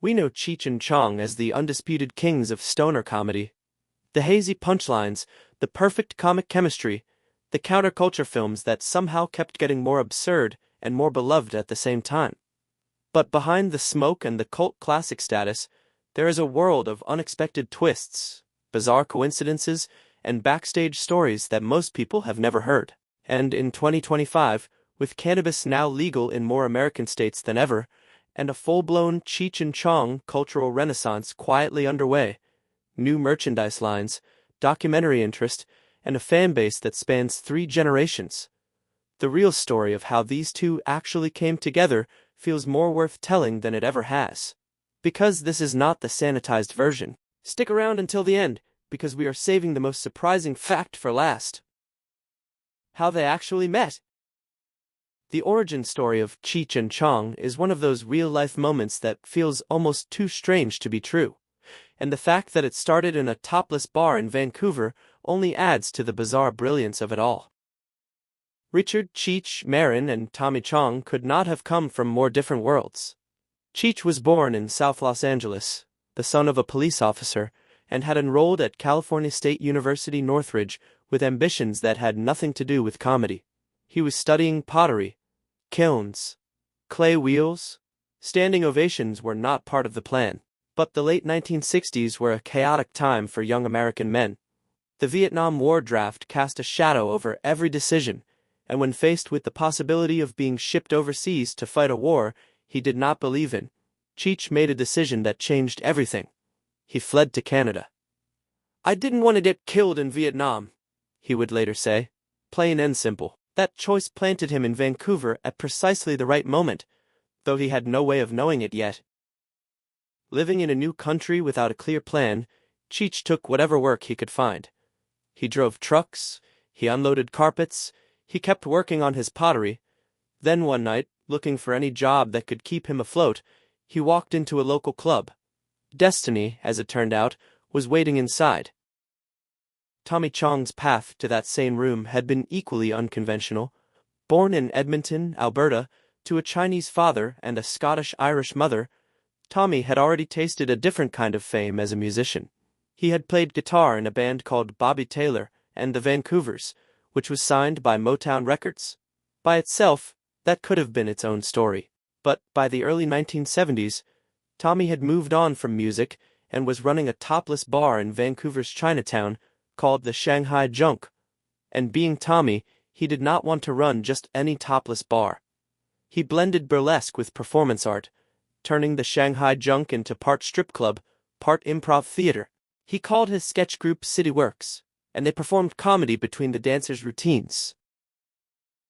We know Cheech and Chong as the undisputed kings of stoner comedy. The hazy punchlines, the perfect comic chemistry, the counterculture films that somehow kept getting more absurd and more beloved at the same time. But behind the smoke and the cult classic status, there is a world of unexpected twists, bizarre coincidences, and backstage stories that most people have never heard. And in 2025, with cannabis now legal in more American states than ever, and a full-blown Cheech and Chong cultural renaissance quietly underway, new merchandise lines, documentary interest, and a fan base that spans 3 generations. The real story of how these two actually came together feels more worth telling than it ever has. Because this is not the sanitized version. Stick around until the end, because we are saving the most surprising fact for last. How they actually met. The origin story of Cheech and Chong is one of those real-life moments that feels almost too strange to be true, and the fact that it started in a topless bar in Vancouver only adds to the bizarre brilliance of it all. Richard Cheech Marin and Tommy Chong could not have come from more different worlds. Cheech was born in South Los Angeles, the son of a police officer, and had enrolled at California State University Northridge with ambitions that had nothing to do with comedy. He was studying pottery, kilns, clay wheels. Standing ovations were not part of the plan. But the late 1960s were a chaotic time for young American men. The Vietnam War draft cast a shadow over every decision, and when faced with the possibility of being shipped overseas to fight a war he did not believe in, Cheech made a decision that changed everything. He fled to Canada. "I didn't want to get killed in Vietnam," he would later say. Plain and simple. That choice planted him in Vancouver at precisely the right moment, though he had no way of knowing it yet. Living in a new country without a clear plan, Cheech took whatever work he could find. He drove trucks, he unloaded carpets, he kept working on his pottery. Then one night, looking for any job that could keep him afloat, he walked into a local club. Destiny, as it turned out, was waiting inside. Tommy Chong's path to that same room had been equally unconventional. Born in Edmonton, Alberta, to a Chinese father and a Scottish-Irish mother, Tommy had already tasted a different kind of fame as a musician. He had played guitar in a band called Bobby Taylor and the Vancouvers, which was signed by Motown Records. By itself, that could have been its own story. But by the early 1970s, Tommy had moved on from music and was running a topless bar in Vancouver's Chinatown called the Shanghai Junk. And being Tommy, he did not want to run just any topless bar. He blended burlesque with performance art, turning the Shanghai Junk into part strip club, part improv theater. He called his sketch group City Works, and they performed comedy between the dancers' routines.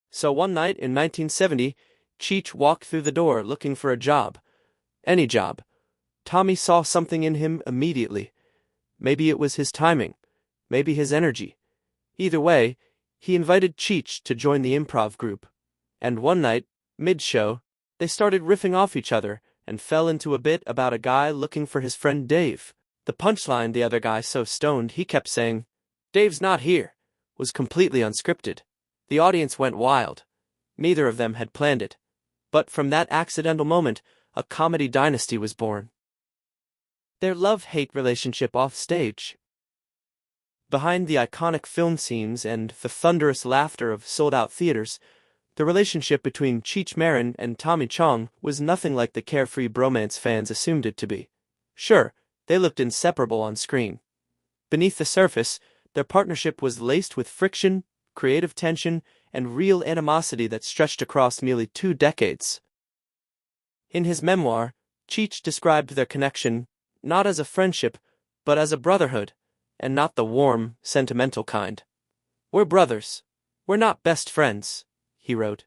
So one night in 1970, Cheech walked through the door looking for a job. Any job. Tommy saw something in him immediately. Maybe it was his timing, maybe his energy. Either way, he invited Cheech to join the improv group. And one night, mid-show, they started riffing off each other and fell into a bit about a guy looking for his friend Dave. The punchline, "the other guy so stoned he kept saying, 'Dave's not here,' was completely unscripted. The audience went wild. Neither of them had planned it. But from that accidental moment, a comedy dynasty was born. Their love-hate relationship off stage. Behind the iconic film scenes and the thunderous laughter of sold-out theaters, the relationship between Cheech Marin and Tommy Chong was nothing like the carefree bromance fans assumed it to be. Sure, they looked inseparable on screen. Beneath the surface, their partnership was laced with friction, creative tension, and real animosity that stretched across nearly 2 decades. In his memoir, Cheech described their connection not as a friendship, but as a brotherhood, and not the warm, sentimental kind. "We're brothers. We're not best friends," he wrote.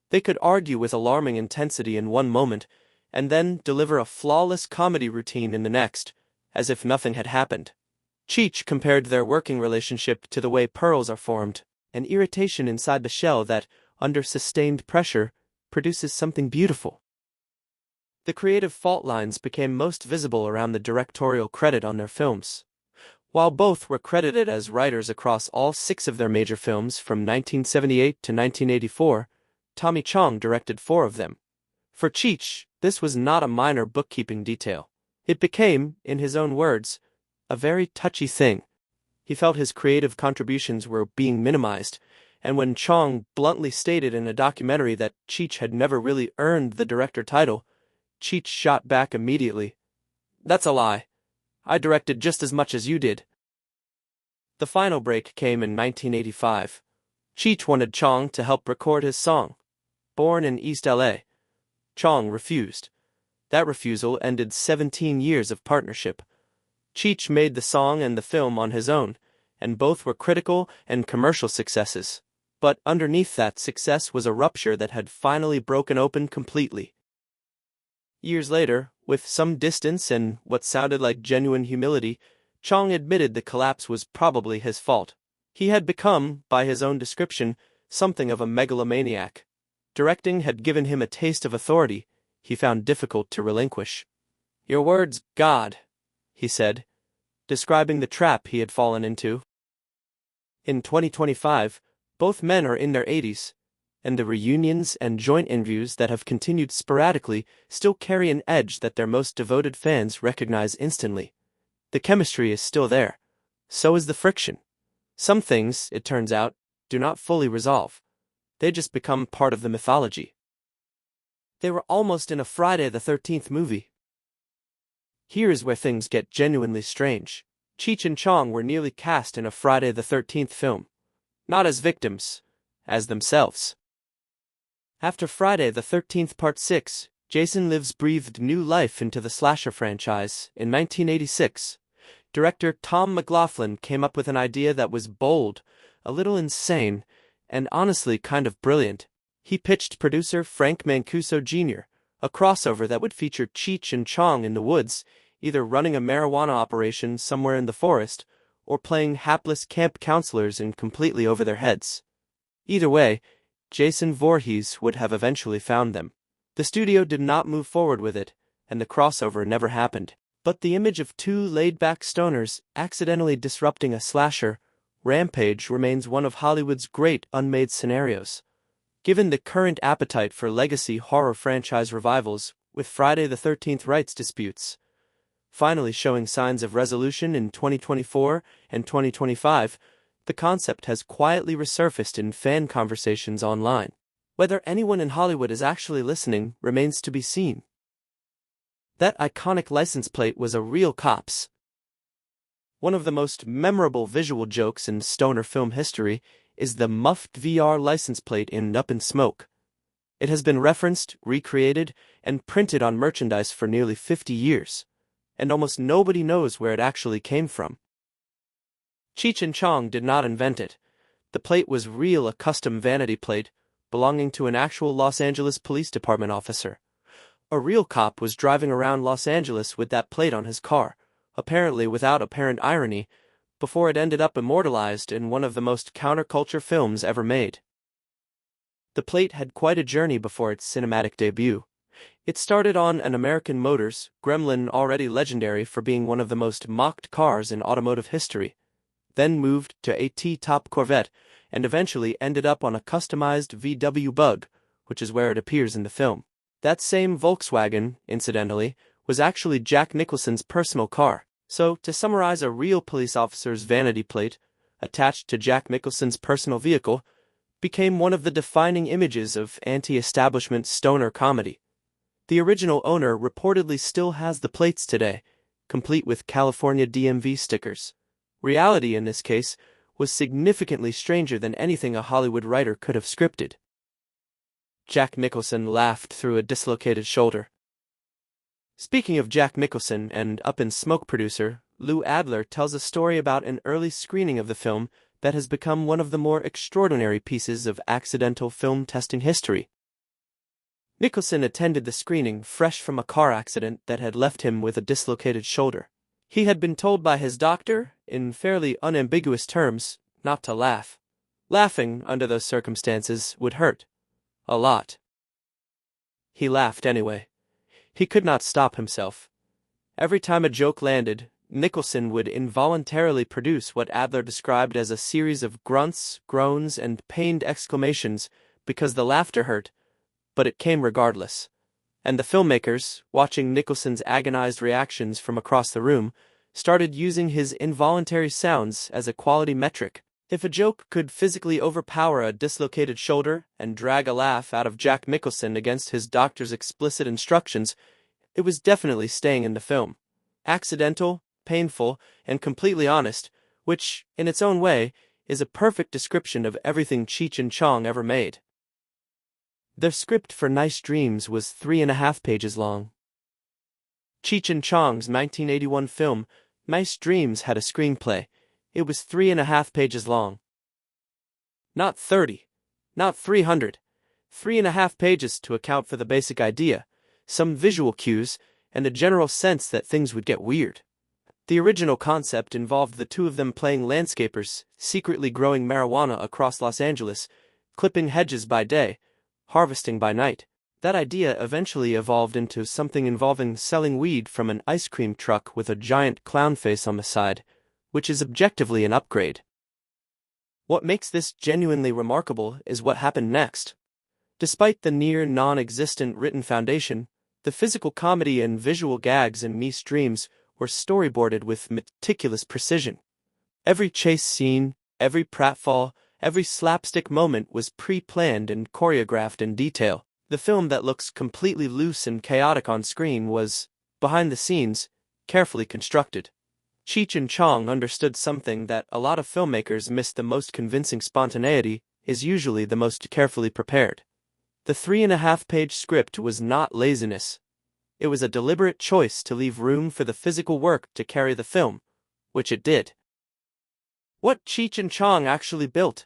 They could argue with alarming intensity in one moment, and then deliver a flawless comedy routine in the next, as if nothing had happened. Cheech compared their working relationship to the way pearls are formed, an irritation inside the shell that, under sustained pressure, produces something beautiful. The creative fault lines became most visible around the directorial credit on their films. While both were credited as writers across all 6 of their major films from 1978 to 1984, Tommy Chong directed 4 of them. For Cheech, this was not a minor bookkeeping detail. It became, in his own words, a very touchy thing. He felt his creative contributions were being minimized, and when Chong bluntly stated in a documentary that Cheech had never really earned the director title, Cheech shot back immediately. "That's a lie. I directed just as much as you did." The final break came in 1985. Cheech wanted Chong to help record his song, Born in East LA. Chong refused. That refusal ended 17 years of partnership. Cheech made the song and the film on his own, and both were critical and commercial successes. But underneath that success was a rupture that had finally broken open completely. Years later, with some distance and what sounded like genuine humility, Chong admitted the collapse was probably his fault. He had become, by his own description, something of a megalomaniac. Directing had given him a taste of authority he found difficult to relinquish. "Your words, God," he said, describing the trap he had fallen into. In 2025, both men are in their 80s, and the reunions and joint interviews that have continued sporadically still carry an edge that their most devoted fans recognize instantly. The chemistry is still there. So is the friction. Some things, it turns out, do not fully resolve. They just become part of the mythology. They were almost in a Friday the 13th movie. Here is where things get genuinely strange. Cheech and Chong were nearly cast in a Friday the 13th film. Not as victims, as themselves. After Friday the 13th Part 6, Jason Lives breathed new life into the slasher franchise. In 1986, director Tom McLaughlin came up with an idea that was bold, a little insane, and honestly kind of brilliant. He pitched producer Frank Mancuso Jr. a crossover that would feature Cheech and Chong in the woods, either running a marijuana operation somewhere in the forest, or playing hapless camp counselors and completely over their heads. Either way, Jason Voorhees would have eventually found them. The studio did not move forward with it, and the crossover never happened. But the image of two laid-back stoners accidentally disrupting a slasher rampage remains one of Hollywood's great unmade scenarios. Given the current appetite for legacy horror franchise revivals, with Friday the 13th rights disputes finally showing signs of resolution in 2024 and 2025, the concept has quietly resurfaced in fan conversations online. Whether anyone in Hollywood is actually listening remains to be seen. That iconic license plate was a real cop's. One of the most memorable visual jokes in stoner film history is the muffed VR license plate in Up in Smoke. It has been referenced, recreated, and printed on merchandise for nearly 50 years, and almost nobody knows where it actually came from. Cheech and Chong did not invent it. The plate was a custom vanity plate belonging to an actual Los Angeles Police Department officer. A real cop was driving around Los Angeles with that plate on his car, apparently without apparent irony, before it ended up immortalized in one of the most counterculture films ever made. The plate had quite a journey before its cinematic debut. It started on an American Motors Gremlin already legendary for being one of the most mocked cars in automotive history, then moved to a T-top Corvette, and eventually ended up on a customized VW Bug, which is where it appears in the film. That same Volkswagen, incidentally, was actually Jack Nicholson's personal car. So, to summarize, a real police officer's vanity plate, attached to Jack Nicholson's personal vehicle, became one of the defining images of anti-establishment stoner comedy. The original owner reportedly still has the plates today, complete with California DMV stickers. Reality in this case was significantly stranger than anything a Hollywood writer could have scripted. Jack Nicholson laughed through a dislocated shoulder. Speaking of Jack Nicholson, and Up in Smoke producer Lou Adler tells a story about an early screening of the film that has become one of the more extraordinary pieces of accidental film testing history. Nicholson attended the screening fresh from a car accident that had left him with a dislocated shoulder. He had been told by his doctor, in fairly unambiguous terms, not to laugh. Laughing, under those circumstances, would hurt. A lot. He laughed anyway. He could not stop himself. Every time a joke landed, Nicholson would involuntarily produce what Adler described as a series of grunts, groans, and pained exclamations because the laughter hurt, but it came regardless. And the filmmakers, watching Nicholson's agonized reactions from across the room, started using his involuntary sounds as a quality metric. If a joke could physically overpower a dislocated shoulder and drag a laugh out of Jack Nicholson against his doctor's explicit instructions, it was definitely staying in the film. Accidental, painful, and completely honest, which, in its own way, is a perfect description of everything Cheech and Chong ever made. Their script for Nice Dreams was 3.5 pages long. Cheech and Chong's 1981 film, Nice Dreams, had a screenplay. It was 3.5 pages long. Not 30, not 300. 3.5 pages to account for the basic idea, some visual cues, and a general sense that things would get weird. The original concept involved the two of them playing landscapers, secretly growing marijuana across Los Angeles, clipping hedges by day, harvesting by night. That idea eventually evolved into something involving selling weed from an ice cream truck with a giant clown face on the side, which is objectively an upgrade. What makes this genuinely remarkable is what happened next. Despite the near non-existent written foundation, the physical comedy and visual gags in Nice Dreams were storyboarded with meticulous precision. Every chase scene, every pratfall, every slapstick moment was pre-planned and choreographed in detail. The film that looks completely loose and chaotic on screen was, behind the scenes, carefully constructed. Cheech and Chong understood something that a lot of filmmakers miss: the most convincing spontaneity is usually the most carefully prepared. The 3.5-page script was not laziness. It was a deliberate choice to leave room for the physical work to carry the film, which it did. What Cheech and Chong actually built.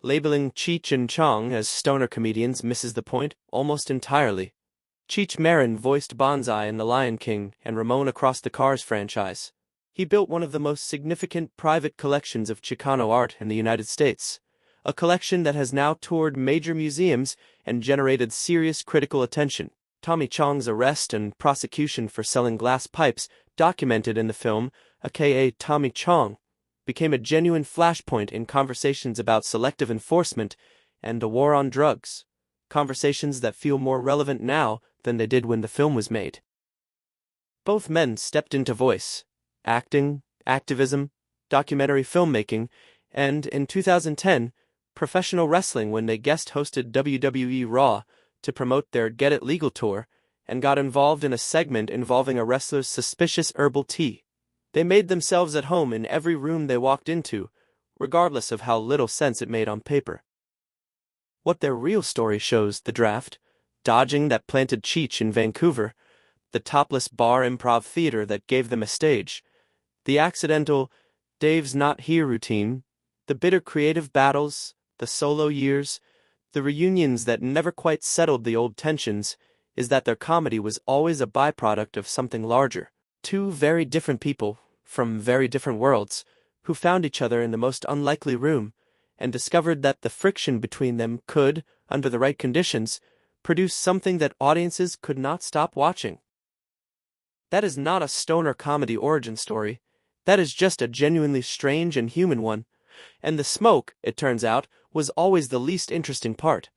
Labeling Cheech and Chong as stoner comedians misses the point almost entirely. Cheech Marin voiced Bonsai in The Lion King and Ramon across the Cars franchise. He built one of the most significant private collections of Chicano art in the United States, a collection that has now toured major museums and generated serious critical attention. Tommy Chong's arrest and prosecution for selling glass pipes, documented in the film, aka Tommy Chong, became a genuine flashpoint in conversations about selective enforcement and a war on drugs, conversations that feel more relevant now than they did when the film was made. Both men stepped into voice, acting, activism, documentary filmmaking, and, in 2010, professional wrestling when they guest-hosted WWE Raw to promote their Get It Legal tour and got involved in a segment involving a wrestler's suspicious herbal tea. They made themselves at home in every room they walked into, regardless of how little sense it made on paper. What their real story shows: the draft, dodging that planted Cheech in Vancouver, the topless bar improv theater that gave them a stage, the accidental "Dave's not here" routine, the bitter creative battles, the solo years, the reunions that never quite settled the old tensions, is that their comedy was always a byproduct of something larger. Two very different people, from very different worlds, who found each other in the most unlikely room, and discovered that the friction between them could, under the right conditions, produce something that audiences could not stop watching. That is not a stoner comedy origin story. That is just a genuinely strange and human one. And the smoke, it turns out, was always the least interesting part.